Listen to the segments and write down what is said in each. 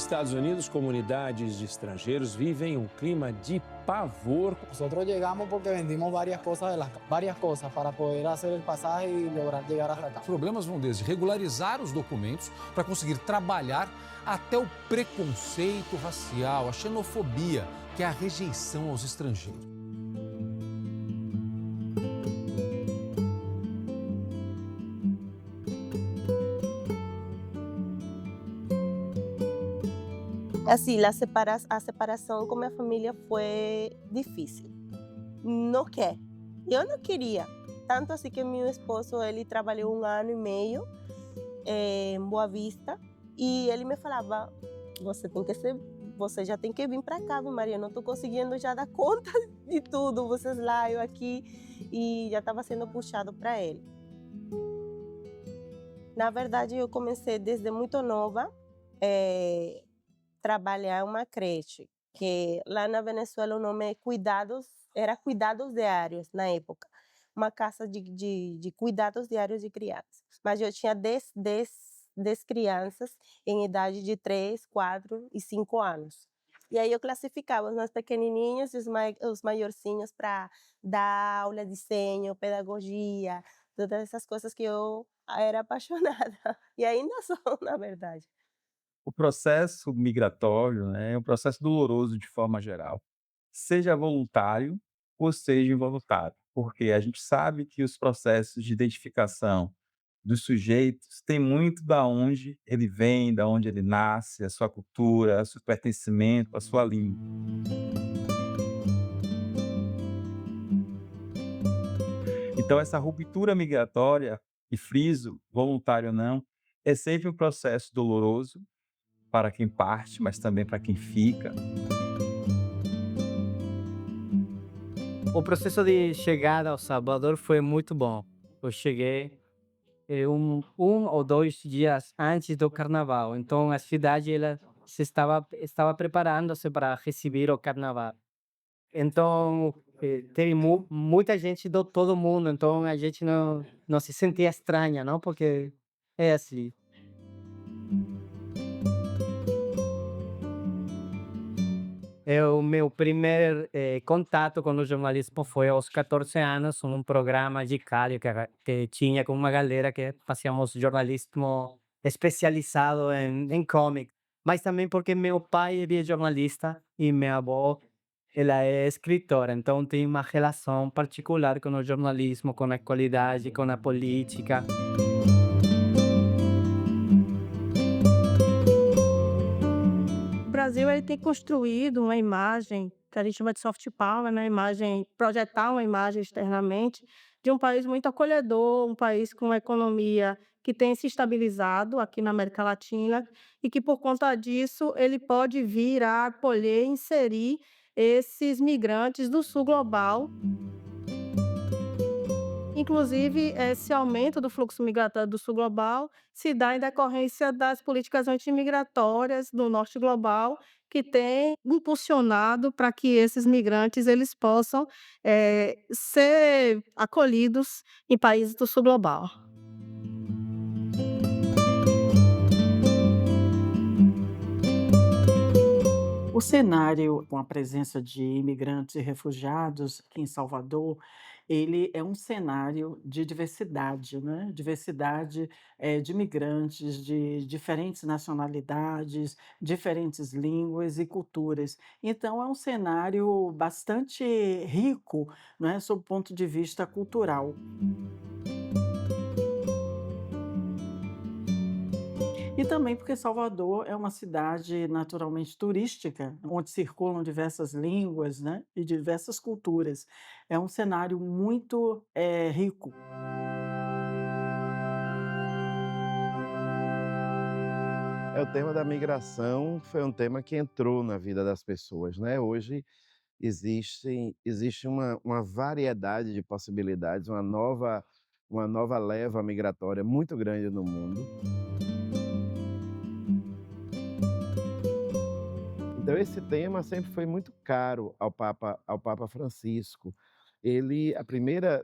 Estados Unidos, comunidades de estrangeiros vivem um clima de pavor. Nosotros llegamos porque vendimos varias cosas para poder hacer el pasaje y lograr llegar hasta acá. Os problemas vão desde regularizar os documentos para conseguir trabalhar até o preconceito racial, a xenofobia, que é a rejeição aos estrangeiros. Assim, a separação com minha família foi difícil. Não quer. Eu não queria. Tanto assim que meu esposo, ele trabalhou 1 ano e meio em Boa Vista e ele me falava, você já tem que vir para cá, Maria, eu não estou conseguindo já dar conta de tudo, vocês lá, eu aqui, e já estava sendo puxado para ele. Na verdade, eu comecei desde muito nova trabalhar em uma creche, que lá na Venezuela o nome é era Cuidados Diários na época, uma casa de cuidados diários de crianças. Mas eu tinha 10 crianças em idade de 3, 4 e 5 anos. E aí eu classificava os mais pequenininhos e os maiorzinhos para dar aula de desenho, pedagogia, todas essas coisas que eu era apaixonada. E ainda sou, na verdade. O processo migratório, né, é um processo doloroso de forma geral, seja voluntário ou seja involuntário, porque a gente sabe que os processos de identificação dos sujeitos têm muito da onde ele vem, da onde ele nasce, a sua cultura, o seu pertencimento, a sua língua. Então essa ruptura migratória, e friso, voluntário ou não, é sempre um processo doloroso para quem parte, mas também para quem fica. O processo de chegada ao Salvador foi muito bom. Eu cheguei um ou 2 dias antes do carnaval, então a cidade ela estava preparando-se para receber o carnaval. Então teve muita gente de todo mundo, então a gente não se sentia estranha, não, porque é assim. O meu primeiro contato com o jornalismo foi aos 14 anos, num programa de rádio que tinha com uma galera que fazíamos jornalismo especializado em comic. Mas também porque meu pai ele é jornalista e minha avó ela é escritora, então tem uma relação particular com o jornalismo, com a qualidade, com a política. O Brasil ele tem construído uma imagem que a gente chama de soft power, né? Projetar uma imagem externamente de um país muito acolhedor, um país com uma economia que tem se estabilizado aqui na América Latina e que, por conta disso, ele pode vir a acolher e inserir esses migrantes do sul global. Inclusive, esse aumento do fluxo migratório do sul global se dá em decorrência das políticas antimigratórias do norte global, que tem impulsionado para que esses migrantes eles possam ser acolhidos em países do sul global. O cenário com a presença de imigrantes e refugiados aqui em Salvador, ele é um cenário de diversidade, né? Diversidade, de imigrantes de diferentes nacionalidades, diferentes línguas e culturas. Então é um cenário bastante rico, né, sob o ponto de vista cultural. E também porque Salvador é uma cidade naturalmente turística, onde circulam diversas línguas, né, e diversas culturas. É um cenário muito, rico. O tema da migração foi um tema que entrou na vida das pessoas, né? Hoje existe uma variedade de possibilidades, uma nova leva migratória muito grande no mundo. Então esse tema sempre foi muito caro ao Papa Francisco.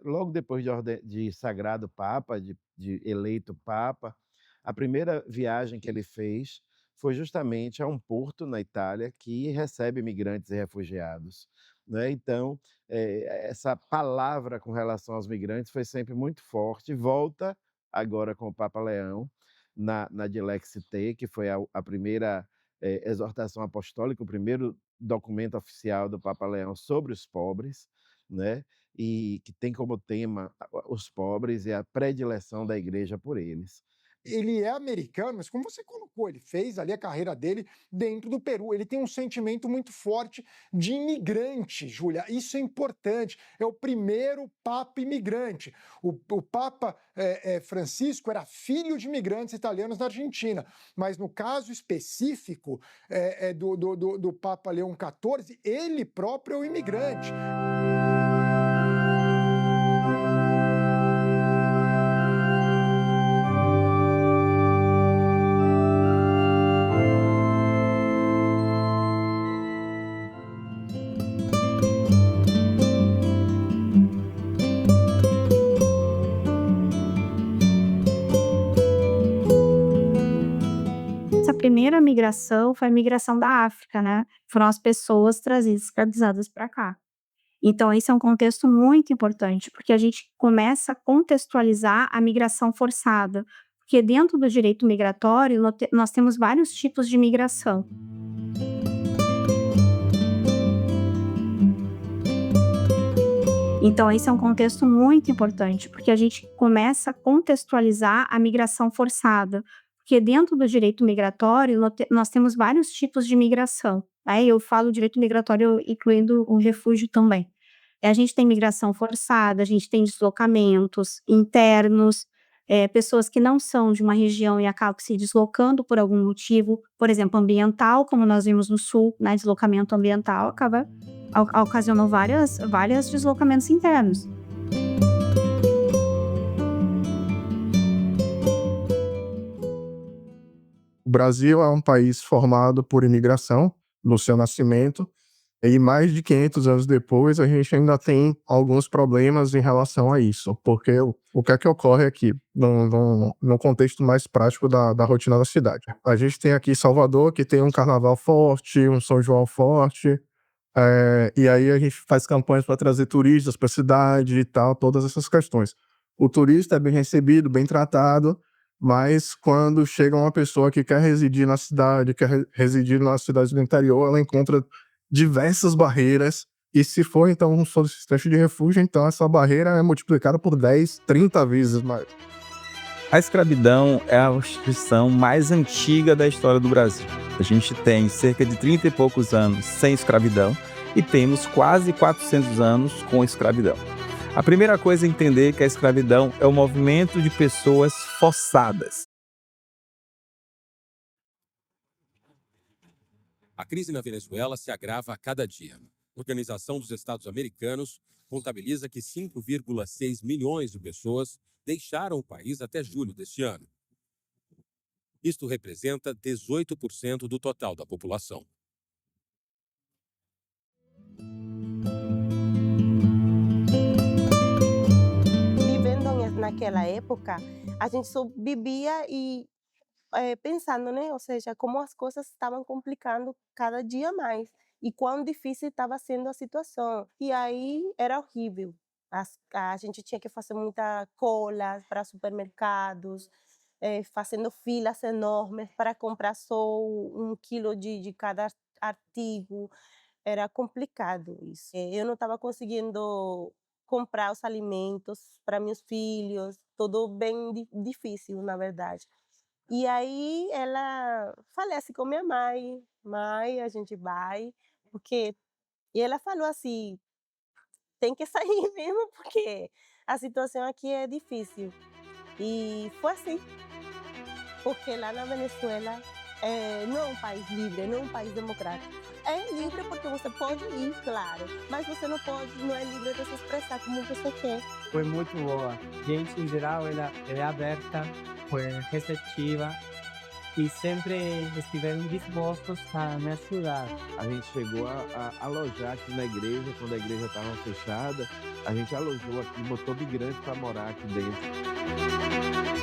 Logo depois de sagrado Papa, de eleito Papa, a primeira viagem que ele fez foi justamente a um porto na Itália que recebe migrantes e refugiados, né. Então, essa palavra com relação aos migrantes foi sempre muito forte, volta agora com o Papa Leão, na Dilexit, que foi a primeira, exortação apostólica, o primeiro documento oficial do Papa Leão sobre os pobres, né, e que tem como tema os pobres e a predileção da igreja por eles. Ele é americano, mas como você colocou, ele fez ali a carreira dele dentro do Peru. Ele tem um sentimento muito forte de imigrante, Júlia. Isso é importante. É o primeiro Papa imigrante. O Papa Francisco era filho de imigrantes italianos na Argentina, mas no caso específico do Papa Leão XIV, ele próprio é um imigrante. Essa primeira migração foi a migração da África, né? Foram as pessoas trazidas escravizadas para cá. Então, esse é um contexto muito importante, porque a gente começa a contextualizar a migração forçada, porque dentro do direito migratório nós temos vários tipos de migração. Então, esse é um contexto muito importante, porque a gente começa a contextualizar a migração forçada, porque dentro do direito migratório nós temos vários tipos de migração. Aí eu falo direito migratório incluindo o refúgio também. A gente tem migração forçada, a gente tem deslocamentos internos, pessoas que não são de uma região e acabam se deslocando por algum motivo, por exemplo, ambiental, como nós vimos no Sul, né, deslocamento ambiental acaba ocasionou vários deslocamentos internos. O Brasil é um país formado por imigração no seu nascimento, e mais de 500 anos depois a gente ainda tem alguns problemas em relação a isso, porque o que é que ocorre aqui, no contexto mais prático da rotina da cidade? A gente tem aqui Salvador, que tem um carnaval forte, um São João forte, e aí a gente faz campanhas para trazer turistas para a cidade e tal, todas essas questões. O turista é bem recebido, bem tratado, mas quando chega uma pessoa que quer residir na cidade, quer residir nas cidades do interior, ela encontra diversas barreiras, e se for então um solicitante de refúgio, então essa barreira é multiplicada por 10, 30 vezes mais. A escravidão é a instituição mais antiga da história do Brasil. A gente tem cerca de 30 e poucos anos sem escravidão e temos quase 400 anos com escravidão. A primeira coisa é entender que a escravidão é o movimento de pessoas forçadas. A crise na Venezuela se agrava a cada dia. A Organização dos Estados Americanos contabiliza que 5,6 milhões de pessoas deixaram o país até julho deste ano. Isto representa 18% do total da população. Naquela época, a gente só vivia e pensando, né? Ou seja, como as coisas estavam complicando cada dia mais e quão difícil estava sendo a situação. E aí era horrível. A gente tinha que fazer muita cola para supermercados, fazendo filas enormes para comprar só 1 quilo de cada artigo. Era complicado isso. Eu não estava conseguindo comprar os alimentos para meus filhos, tudo bem difícil, na verdade. E aí ela falei assim com minha mãe, a gente vai, porque... E ela falou assim, tem que sair mesmo, porque a situação aqui é difícil. E foi assim, porque lá na Venezuela não é um país livre, não é um país democrático. É livre porque você pode ir, claro, mas você não é livre de se expressar como você quer. Foi muito boa. Gente, em geral, ela é aberta, foi receptiva e sempre estiveram dispostos a me ajudar. A gente chegou a alojar aqui na igreja, quando a igreja estava fechada, a gente alojou aqui, botou migrantes para morar aqui dentro.